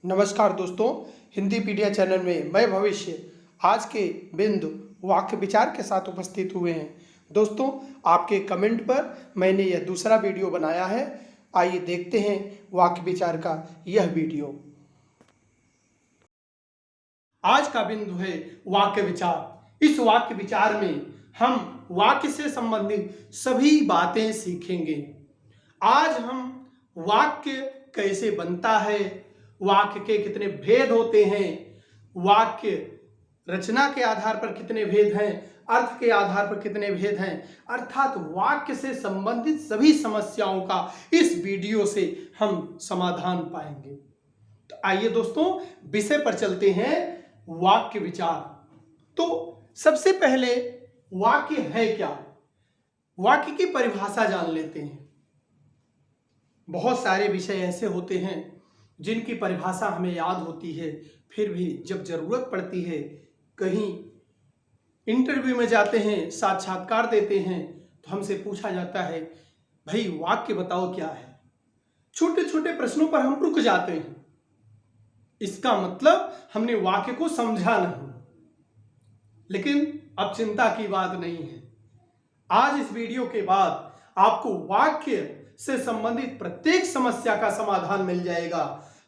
नमस्कार दोस्तों, हिंदी पीडिया चैनल में मैं भविष्य आज के बिंदु वाक्य विचार के साथ उपस्थित हुए हैं। दोस्तों, आपके कमेंट पर मैंने यह दूसरा वीडियो बनाया है। आइए देखते हैं वाक्य विचार का यह वीडियो। आज का बिंदु है वाक्य विचार। इस वाक्य विचार में हम वाक्य से संबंधित सभी बातें सीखेंगे। आज हम वाक्य कैसे बनता है, वाक्य के कितने भेद होते हैं, वाक्य रचना के आधार पर कितने भेद हैं, अर्थ के आधार पर कितने भेद हैं, अर्थात वाक्य से संबंधित सभी समस्याओं का इस वीडियो से हम समाधान पाएंगे। तो आइए दोस्तों, विषय पर चलते हैं, वाक्य विचार। तो सबसे पहले वाक्य है क्या, वाक्य की परिभाषा जान लेते हैं। बहुत सारे विषय ऐसे होते हैं जिनकी परिभाषा हमें याद होती है, फिर भी जब जरूरत पड़ती है, कहीं इंटरव्यू में जाते हैं, साक्षात्कार देते हैं, तो हमसे पूछा जाता है, भाई वाक्य बताओ क्या है। छोटे छोटे प्रश्नों पर हम रुक जाते हैं। इसका मतलब हमने वाक्य को समझा नहीं। लेकिन अब चिंता की बात नहीं है। आज इस वीडियो के बाद आपको वाक्य से संबंधित प्रत्येक समस्या का समाधान मिल जाएगा।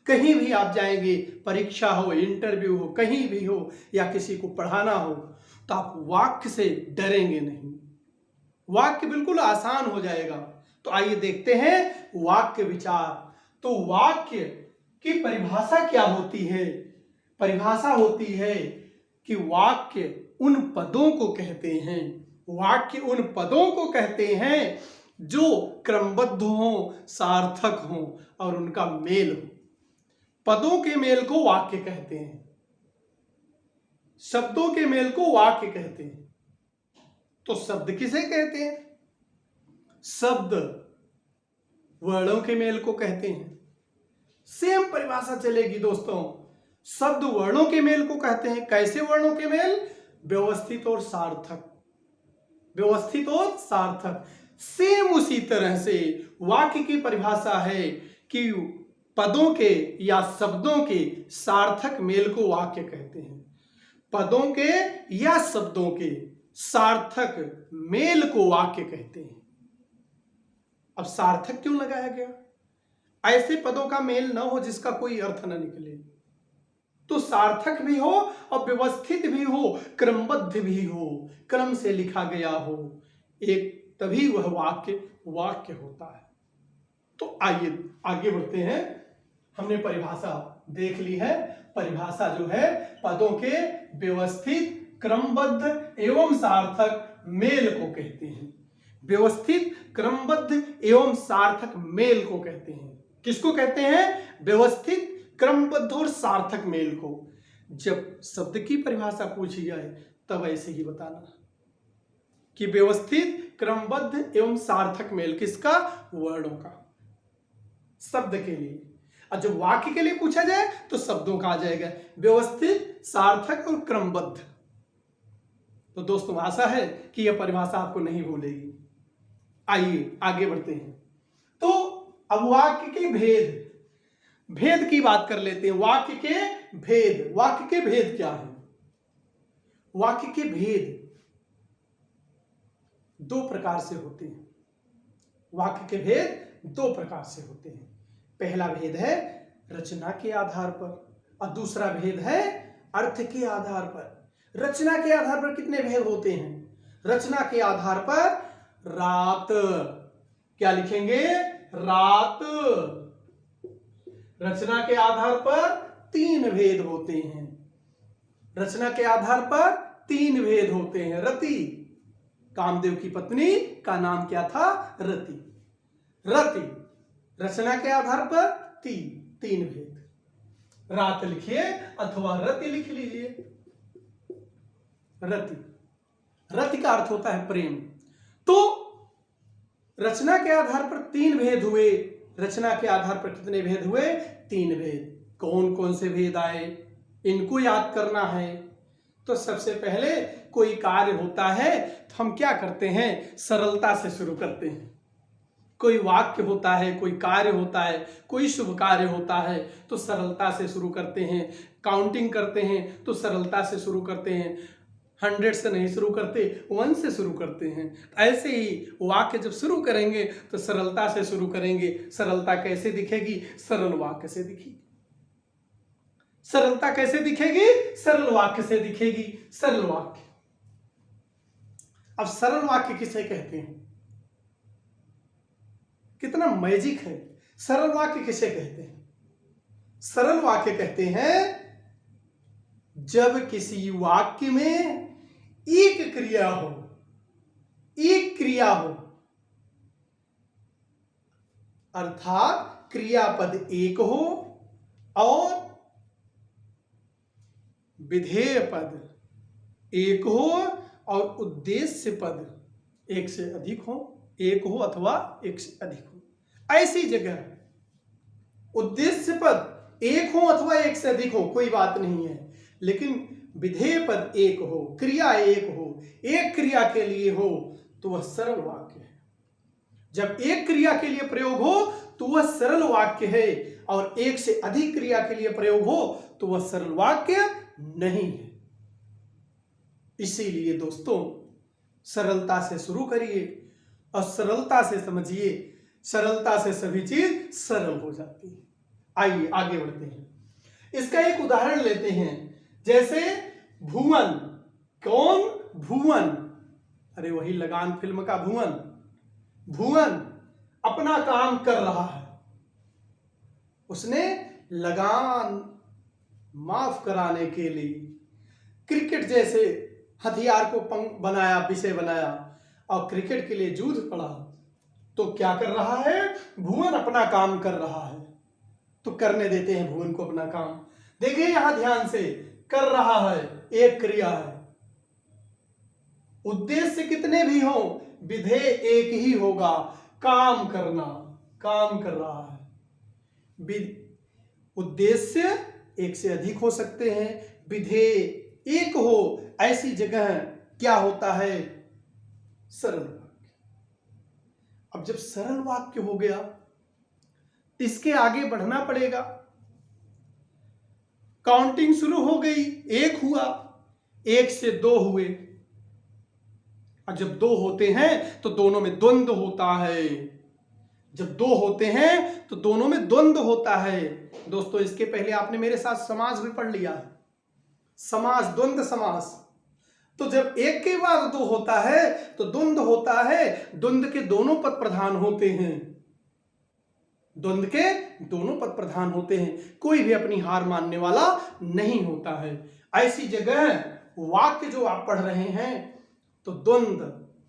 कहीं भी आप जाएंगे, परीक्षा हो, इंटरव्यू हो, कहीं भी हो, या किसी को पढ़ाना हो, तो आप वाक्य से डरेंगे नहीं। वाक्य बिल्कुल आसान हो जाएगा। तो आइए देखते हैं वाक्य विचार। तो वाक्य की परिभाषा क्या होती है? परिभाषा होती है कि वाक्य उन पदों को कहते हैं, वाक्य उन पदों को कहते हैं जो क्रमबद्ध हो, सार्थक हो और उनका मेल हो। पदों के मेल को वाक्य कहते हैं, शब्दों के मेल को वाक्य कहते हैं। तो शब्द किसे कहते हैं? शब्द वर्णों के मेल को कहते हैं। सेम परिभाषा चलेगी दोस्तों। शब्द वर्णों के मेल को कहते हैं। कैसे वर्णों के मेल? व्यवस्थित और सार्थक। व्यवस्थित और सार्थक। सेम उसी तरह से वाक्य की परिभाषा है कि पदों के या शब्दों के सार्थक मेल को वाक्य कहते हैं। पदों के या शब्दों के सार्थक मेल को वाक्य कहते हैं। अब सार्थक क्यों लगाया गया? ऐसे पदों का मेल न हो जिसका कोई अर्थ न निकले। तो सार्थक भी हो और व्यवस्थित भी हो, क्रमबद्ध भी हो, क्रम से लिखा गया हो, एक तभी वह वाक्य होता है। तो आइए आगे बढ़ते हैं। हमने परिभाषा देख ली है। परिभाषा जो है, पदों के व्यवस्थित, क्रमबद्ध एवं सार्थक मेल को कहते हैं। व्यवस्थित, क्रमबद्ध एवं सार्थक मेल को कहते हैं। किसको कहते हैं? व्यवस्थित, क्रमबद्ध और सार्थक मेल को। जब शब्द की परिभाषा पूछी जाए तब ऐसे ही बताना कि व्यवस्थित, क्रमबद्ध एवं सार्थक मेल किसका? वर्णों का, शब्द के लिए। और जब वाक्य के लिए पूछा जाए तो शब्दों का आ जाएगा, व्यवस्थित, सार्थक और क्रमबद्ध। तो दोस्तों, आशा है कि यह परिभाषा आपको नहीं भूलेगी। आइए आगे बढ़ते हैं। तो अब वाक्य के भेद की बात कर लेते हैं। वाक्य के भेद। वाक्य के भेद क्या है? वाक्य के भेद दो प्रकार से होते हैं। वाक्य के भेद दो प्रकार से होते हैं। पहला भेद है रचना के आधार पर और दूसरा भेद है अर्थ के आधार पर। रचना के आधार पर कितने भेद होते हैं? रचना के आधार पर रात, क्या लिखेंगे? रात। रचना के आधार पर 3 भेद होते हैं। रचना के आधार पर 3 भेद होते हैं। रति, कामदेव की पत्नी का नाम क्या था? रति। रति, रचना के आधार पर 3 भेद। रात लिखिए अथवा रति लिख लीजिए। रति, रति का अर्थ होता है प्रेम। तो रचना के आधार पर 3 भेद हुए। रचना के आधार पर कितने भेद हुए? 3 भेद। कौन कौन से भेद आए, इनको याद करना है। तो सबसे पहले कोई कार्य होता है तो हम क्या करते हैं? सरलता से शुरू करते हैं। कोई वाक्य होता है, कोई कार्य होता है, कोई शुभ कार्य होता है तो सरलता से शुरू करते हैं। काउंटिंग करते हैं तो सरलता से शुरू करते हैं, 100 से नहीं शुरू करते, 1 से शुरू करते हैं। ऐसे ही वाक्य जब शुरू करेंगे तो सरलता से शुरू करेंगे। सरलता कैसे दिखेगी? सरल वाक्य से दिखेगी। सरलता कैसे दिखेगी? सरल वाक्य से दिखेगी। सरल वाक्य। अब सरल वाक्य किसे कहते हैं? कितना मैजिक है। सरल वाक्य किसे कहते हैं? सरल वाक्य कहते हैं जब किसी वाक्य में एक क्रिया हो, एक क्रिया हो, अर्थात क्रियापद एक हो और विधेय पद एक हो और उद्देश्य पद एक से अधिक हो, एक हो अथवा एक से अधिक हो। ऐसी जगह उद्देश्य पद एक हो अथवा एक से अधिक हो कोई बात नहीं है, लेकिन विधेय पद एक हो, क्रिया एक हो, एक क्रिया के लिए हो तो वह सरल वाक्य है। जब एक क्रिया के लिए प्रयोग हो तो वह सरल वाक्य है और एक से अधिक क्रिया के लिए प्रयोग हो तो वह सरल वाक्य नहीं है। इसीलिए दोस्तों सरलता से शुरू करिए और सरलता से समझिए, सरलता से सभी चीज सरल हो जाती है। आइए आगे बढ़ते हैं। इसका एक उदाहरण लेते हैं, जैसे भुवन। कौन? भुवन। अरे वही लगान फिल्म का भुवन। भुवन अपना काम कर रहा है, उसने लगान माफ कराने के लिए क्रिकेट जैसे हथियार को बनाया, विषय बनाया और क्रिकेट के लिए जूझ पड़ा। तो क्या कर रहा है? भुवन अपना काम कर रहा है। तो करने देते हैं भुवन को अपना काम। देखिए यहां ध्यान से, कर रहा है एक क्रिया है, उद्देश्य कितने भी हो विधेय एक ही होगा, काम करना, काम कर रहा है। उद्देश्य एक से अधिक हो सकते हैं, विधेय एक हो, ऐसी जगह क्या होता है? सरल वाक्य। अब जब सरल वाक्य हो गया तो इसके आगे बढ़ना पड़ेगा। काउंटिंग शुरू हो गई, एक हुआ, एक से दो हुए, और जब दो होते हैं तो दोनों में द्वंद्व होता है। जब दो होते हैं तो दोनों में द्वंद्व होता है। दोस्तों इसके पहले आपने मेरे साथ समास भी पढ़ लिया है, समास, द्वंद्व समास। तो जब एक के बाद दो होता है तो द्वंद्व होता है। द्वंद्व के दोनों पद प्रधान होते हैं, द्वंद्व के दोनों पद प्रधान होते हैं, कोई भी अपनी हार मानने वाला नहीं होता है। ऐसी जगह वाक्य जो आप पढ़ रहे हैं तो द्वंद्व,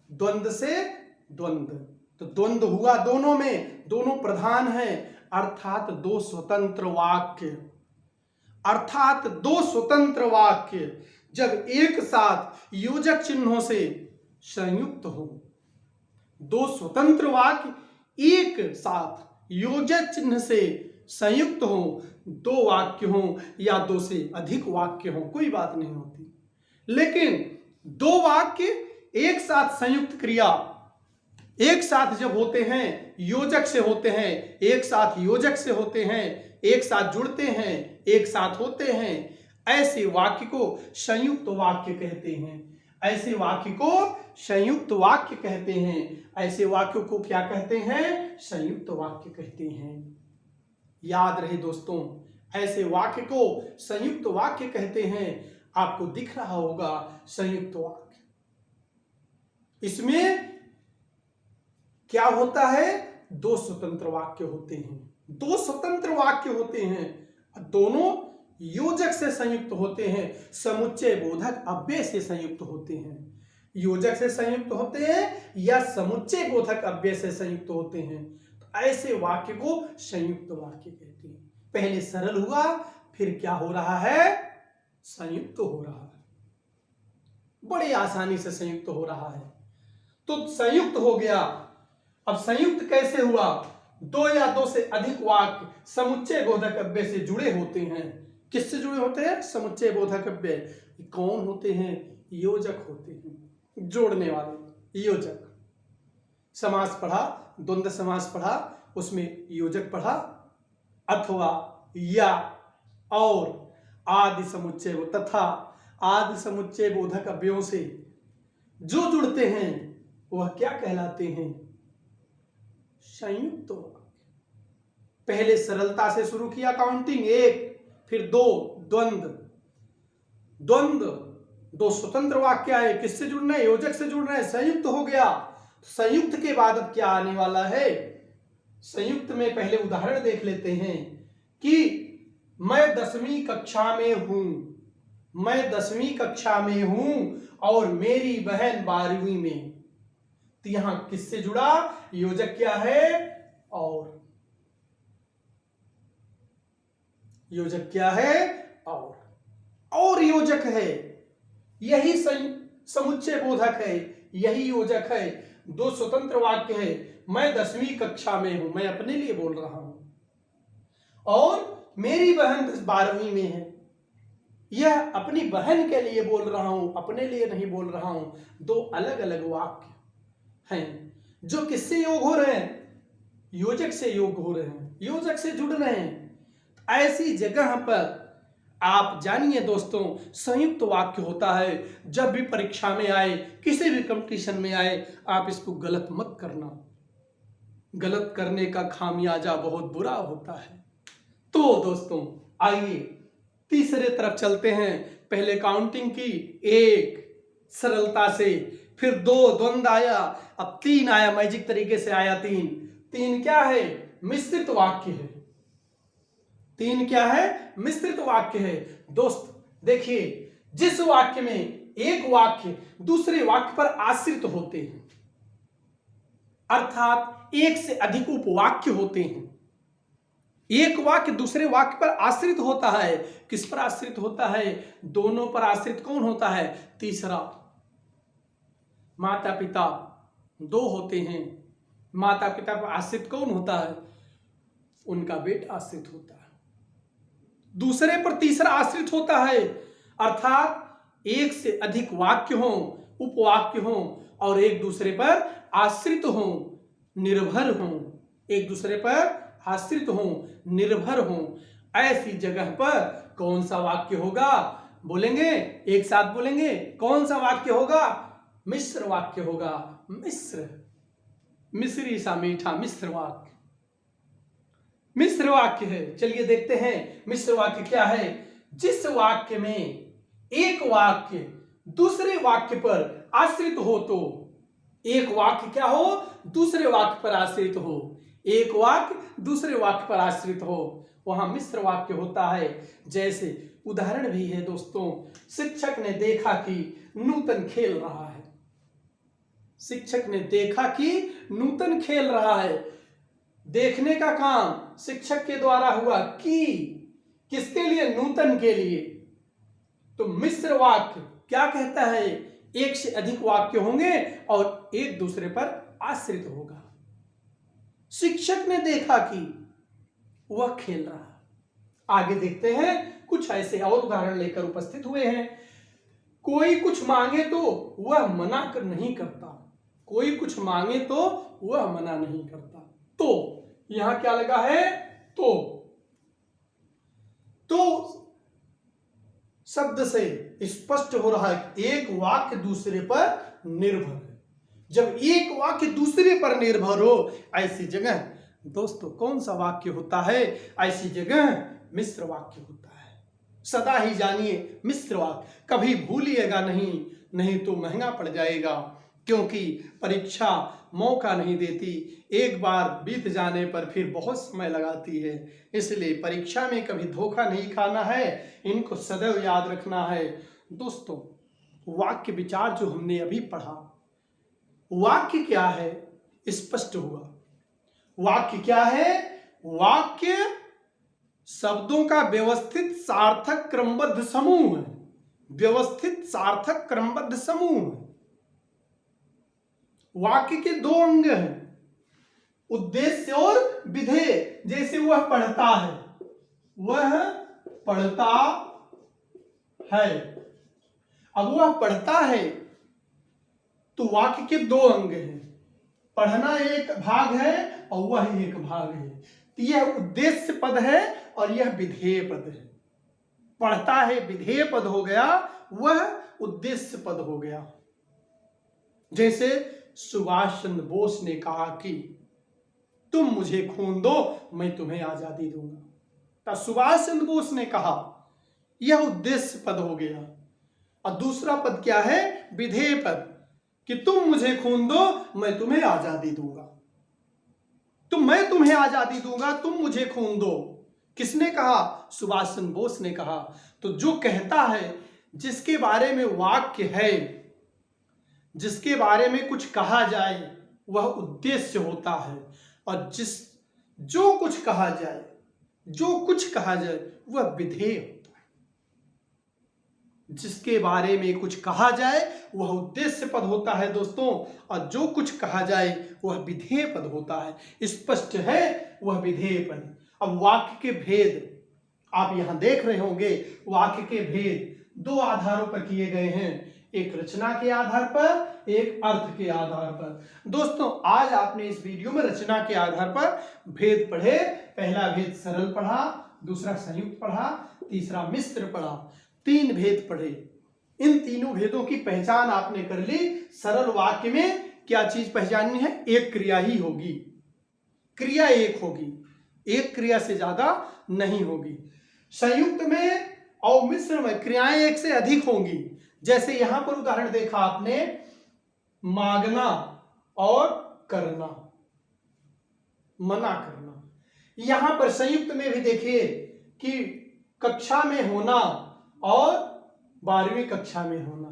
द्वंद्व से द्वंद्व, तो द्वंद्व हुआ दोनों में, दोनों प्रधान हैं, अर्थात दो स्वतंत्र वाक्य। अर्थात दो स्वतंत्र वाक्य जब एक साथ योजक चिन्हों से संयुक्त हो, दो स्वतंत्र वाक्य एक साथ योजक चिन्ह से संयुक्त हो, दो वाक्य हो या दो से अधिक वाक्य हो, कोई बात नहीं होती। लेकिन दो वाक्य एक साथ संयुक्त क्रिया, एक साथ जब होते हैं योजक से होते हैं, एक साथ योजक से होते हैं, एक साथ जुड़ते हैं, एक साथ होते हैं, ऐसे वाक्य को संयुक्त वाक्य कहते हैं। ऐसे वाक्य को संयुक्त वाक्य कहते हैं। ऐसे वाक्यों को क्या कहते हैं? संयुक्त वाक्य कहते हैं। याद रहे दोस्तों, ऐसे वाक्य को संयुक्त वाक्य कहते हैं। आपको दिख रहा होगा संयुक्त वाक्य। इसमें क्या होता है? दो स्वतंत्र वाक्य होते हैं, दो स्वतंत्र वाक्य होते हैं, दोनों योजक से संयुक्त होते हैं, समुच्चय बोधक अव्यय से संयुक्त होते हैं। योजक से संयुक्त होते हैं या समुच्चय बोधक अव्यय से संयुक्त होते हैं, तो ऐसे वाक्य को संयुक्त वाक्य कहते हैं। पहले सरल हुआ, फिर क्या हो रहा है? संयुक्त हो रहा है, बड़ी आसानी से संयुक्त हो रहा है। तो संयुक्त हो गया। अब संयुक्त कैसे हुआ? दो या दो से अधिक वाक्य समुच्चय बोधक अव्यय से जुड़े होते हैं। किससे जुड़े होते हैं? समुच्चय बोधक अव्यय। कौन होते हैं? योजक होते हैं, जोड़ने वाले योजक। समास पढ़ा द्वंद्व समास पढ़ा, उसमें योजक पढ़ा, अथवा, या, और, आदि समुच्चय तथा आदि समुच्चय बोधक अव्ययों से जो जुड़ते हैं वह क्या कहलाते हैं? संयुक्त वाक्य। पहले सरलता से शुरू किया काउंटिंग, एक, फिर दो, द्वंद्व, दो स्वतंत्र वाक्य आए, किससे जुड़ रहे हैं? योजक से जुड़ रहे हैं, संयुक्त हो गया। संयुक्त के बाद अब क्या आने वाला है? संयुक्त में पहले उदाहरण देख लेते हैं कि मैं 10वीं कक्षा में हूं, मैं 10वीं कक्षा में हूं और मेरी बहन 12वीं में। तो यहां किससे जुड़ा? योजक क्या है? और। योजक क्या है? और योजक है, यही समुच्चय बोधक है, यही योजक है। दो स्वतंत्र वाक्य है, मैं 10वीं कक्षा में हूं, मैं अपने लिए बोल रहा हूं, और मेरी बहन 12वीं में है, यह अपनी बहन के लिए बोल रहा हूं, अपने लिए नहीं बोल रहा हूं। दो अलग अलग वाक्य हैं जो किससे योग हो रहे हैं? योजक से योग हो रहे हैं, योजक से जुड़ रहे हैं। ऐसी जगह पर आप जानिए दोस्तों, संयुक्त वाक्य होता है। जब भी परीक्षा में आए, किसी भी कंपटीशन में आए, आप इसको गलत मत करना, गलत करने का खामियाजा बहुत बुरा होता है। तो दोस्तों आइए तीसरे तरफ चलते हैं। पहले काउंटिंग की, एक, सरलता से, फिर दो, द्वंद्व आया, अब तीन आया, मैजिक तरीके से आया तीन। तीन क्या है? मिश्रित वाक्य है। तीन क्या है? मिश्रित वाक्य है। दोस्त देखिए, जिस वाक्य में एक वाक्य दूसरे वाक्य पर आश्रित होते हैं, अर्थात एक से अधिक उपवाक्य होते हैं, एक वाक्य दूसरे वाक्य पर आश्रित होता है। किस पर आश्रित होता है? दोनों पर आश्रित कौन होता है? तीसरा। माता पिता दो होते हैं, माता पिता पर आश्रित कौन होता है? उनका बेटा आश्रित होता है। दूसरे पर तीसरा आश्रित होता है, अर्थात एक से अधिक वाक्य हो, उपवाक्य हो, और एक दूसरे पर आश्रित हो, निर्भर हो, एक दूसरे पर आश्रित हो, निर्भर हो। ऐसी जगह पर कौन सा वाक्य होगा? बोलेंगे, एक साथ बोलेंगे, कौन सा वाक्य होगा? मिश्र वाक्य होगा। मिश्र, मिश्री सा मीठा, मिश्र वाक्य, मिश्र वाक्य है। चलिए देखते हैं मिश्र वाक्य क्या है। जिस वाक्य में एक वाक्य दूसरे वाक्य पर आश्रित हो, तो एक वाक्य क्या हो? दूसरे वाक्य पर आश्रित हो, एक वाक्य दूसरे वाक्य पर आश्रित हो, वहां मिश्र वाक्य होता है। जैसे उदाहरण भी है दोस्तों, शिक्षक ने देखा कि नूतन खेल रहा है। शिक्षक ने देखा कि नूतन खेल रहा है। देखने का काम शिक्षक के द्वारा हुआ, कि किसके लिए? नूतन के लिए। तो मिश्र वाक्य क्या कहता है? एक से अधिक वाक्य होंगे और एक दूसरे पर आश्रित होगा। शिक्षक ने देखा कि वह खेल रहा है। आगे देखते हैं, कुछ ऐसे और उदाहरण लेकर उपस्थित हुए हैं। कोई कुछ मांगे तो वह मना कर नहीं करता, कोई कुछ मांगे तो वह मना नहीं करता। तो यहां क्या लगा है? तो शब्द से स्पष्ट हो रहा है एक वाक्य दूसरे पर निर्भर है। जब एक वाक्य दूसरे पर निर्भर हो, ऐसी जगह दोस्तों कौन सा वाक्य होता है? ऐसी जगह मिश्र वाक्य होता है। सदा ही जानिए मिश्र वाक्य, कभी भूलिएगा नहीं तो महंगा पड़ जाएगा। क्योंकि परीक्षा मौका नहीं देती, एक बार बीत जाने पर फिर बहुत समय लगाती है। इसलिए परीक्षा में कभी धोखा नहीं खाना है, इनको सदैव याद रखना है। दोस्तों वाक्य विचार जो हमने अभी पढ़ा, वाक्य क्या है? स्पष्ट हुआ। वाक्य क्या है? वाक्य शब्दों का व्यवस्थित सार्थक क्रमबद्ध समूह है। व्यवस्थित सार्थक क्रमबद्ध समूह है। वाक्य के दो अंग हैं, उद्देश्य और विधेय। जैसे वह पढ़ता है, वह पढ़ता है। अब वह पढ़ता है तो वाक्य के दो अंग हैं, पढ़ना एक भाग है और वह एक भाग है। तो यह उद्देश्य पद है और यह विधेय पद है। पढ़ता है विधेय पद हो गया, वह उद्देश्य पद हो गया। जैसे सुभाष चंद्र बोस ने कहा कि तुम मुझे खून दो, मैं तुम्हें आजादी दूंगा। तो सुभाष चंद्र बोस ने कहा, यह उद्देश्य पद हो गया। और दूसरा पद क्या है? विधेय पद, कि तुम मुझे खून दो, मैं तुम्हें आजादी दूंगा। तो मैं तुम्हें आजादी दूंगा, तुम मुझे खून दो, किसने कहा? सुभाष चंद्र बोस ने कहा। तो जो कहता है, जिसके बारे में वाक्य है, जिसके बारे में कुछ कहा जाए, वह उद्देश्य होता है। और जो कुछ कहा जाए, जो कुछ कहा जाए, वह विधेय होता है। जिसके बारे में कुछ कहा जाए वह उद्देश्य पद होता है दोस्तों, और जो कुछ कहा जाए वह विधेय पद होता है। स्पष्ट है, वह विधेय पद। अब वाक्य के भेद आप यहां देख रहे होंगे। वाक्य के भेद दो आधारों पर किए गए हैं, एक रचना के आधार पर, एक अर्थ के आधार पर। दोस्तों, आज आपने इस वीडियो में रचना के आधार पर भेद पढ़े। पहला भेद सरल पढ़ा, दूसरा संयुक्त पढ़ा, तीसरा मिश्र पढ़ा। 3 भेद पढ़े। इन तीनों भेदों की पहचान आपने कर ली। सरल वाक्य में क्या चीज पहचाननी है? एक क्रिया ही होगी, क्रिया एक होगी, एक क्रिया से ज्यादा नहीं होगी। संयुक्त में और मिश्र में क्रियाएं एक से अधिक होंगी। जैसे यहां पर उदाहरण देखा आपने, मांगना और करना, मना करना। यहां पर संयुक्त में भी देखिए कि कक्षा में होना और 12वीं कक्षा में होना,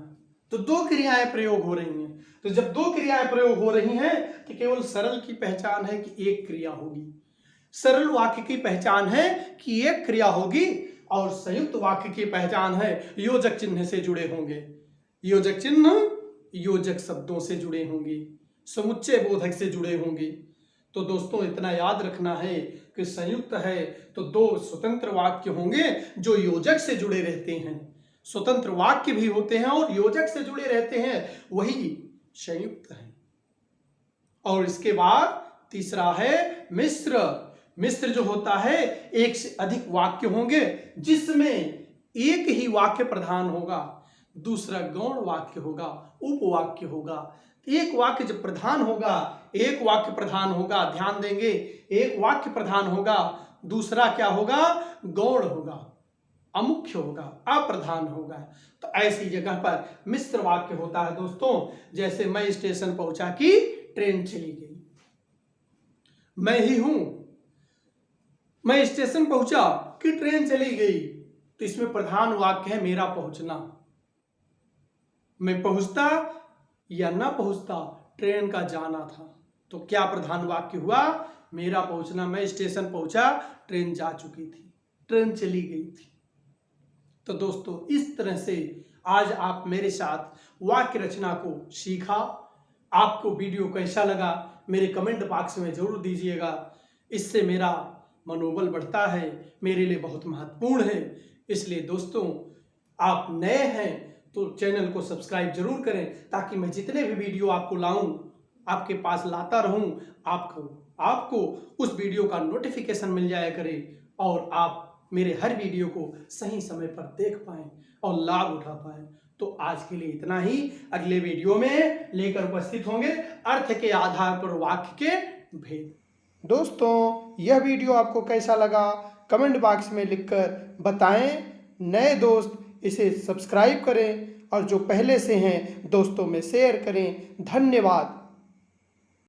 तो 2 क्रियाएं प्रयोग हो रही हैं। तो जब 2 क्रियाएं प्रयोग हो रही हैं तो केवल सरल की पहचान है कि एक क्रिया होगी। सरल वाक्य की पहचान है कि एक क्रिया होगी, और संयुक्त वाक्य की पहचान है योजक चिन्ह से जुड़े होंगे। योजक चिन्ह योजक शब्दों से जुड़े होंगे, समुच्चय बोधक से जुड़े होंगे। तो दोस्तों, इतना याद रखना है कि संयुक्त है तो 2 स्वतंत्र वाक्य होंगे जो योजक से जुड़े रहते हैं। स्वतंत्र वाक्य भी होते हैं और योजक से जुड़े रहते हैं, वही संयुक्त है। और इसके बाद तीसरा है मिश्र। मिश्र जो होता है, एक से अधिक वाक्य होंगे जिसमें एक ही वाक्य प्रधान होगा, दूसरा गौण वाक्य होगा, उपवाक्य होगा। एक वाक्य जब प्रधान होगा, एक वाक्य प्रधान होगा, ध्यान देंगे, एक वाक्य प्रधान होगा, दूसरा क्या होगा? गौण होगा, अमुख्य होगा, अप्रधान होगा। तो ऐसी जगह पर मिश्र वाक्य होता है दोस्तों। जैसे मैं स्टेशन पहुंचा कि ट्रेन चली गई, मैं ही हूं, मैं स्टेशन पहुंचा कि ट्रेन चली गई। तो इसमें प्रधान वाक्य है मेरा पहुंचना। मैं पहुंचता या ना पहुंचता, ट्रेन का जाना था। तो क्या प्रधान वाक्य हुआ? मेरा पहुंचना। मैं स्टेशन पहुंचा, ट्रेन जा चुकी थी, ट्रेन चली गई थी। तो दोस्तों, इस तरह से आज आप मेरे साथ वाक्य रचना को सीखा। आपको वीडियो कैसा लगा मेरे कमेंट बॉक्स में जरूर दीजिएगा। इससे मेरा मनोबल बढ़ता है, मेरे लिए बहुत महत्वपूर्ण है। इसलिए दोस्तों, आप नए हैं तो चैनल को सब्सक्राइब जरूर करें, ताकि मैं जितने भी वीडियो आपको लाऊं, आपके पास लाता रहूं, आपको उस वीडियो का नोटिफिकेशन मिल जाया करे और आप मेरे हर वीडियो को सही समय पर देख पाएं और लाभ उठा पाएं। तो आज के लिए इतना ही। अगले वीडियो में लेकर उपस्थित होंगे अर्थ के आधार पर वाक्य के भेद। दोस्तों, यह वीडियो आपको कैसा लगा कमेंट बॉक्स में लिखकर बताएं। नए दोस्त इसे सब्सक्राइब करें और जो पहले से हैं दोस्तों में शेयर करें। धन्यवाद।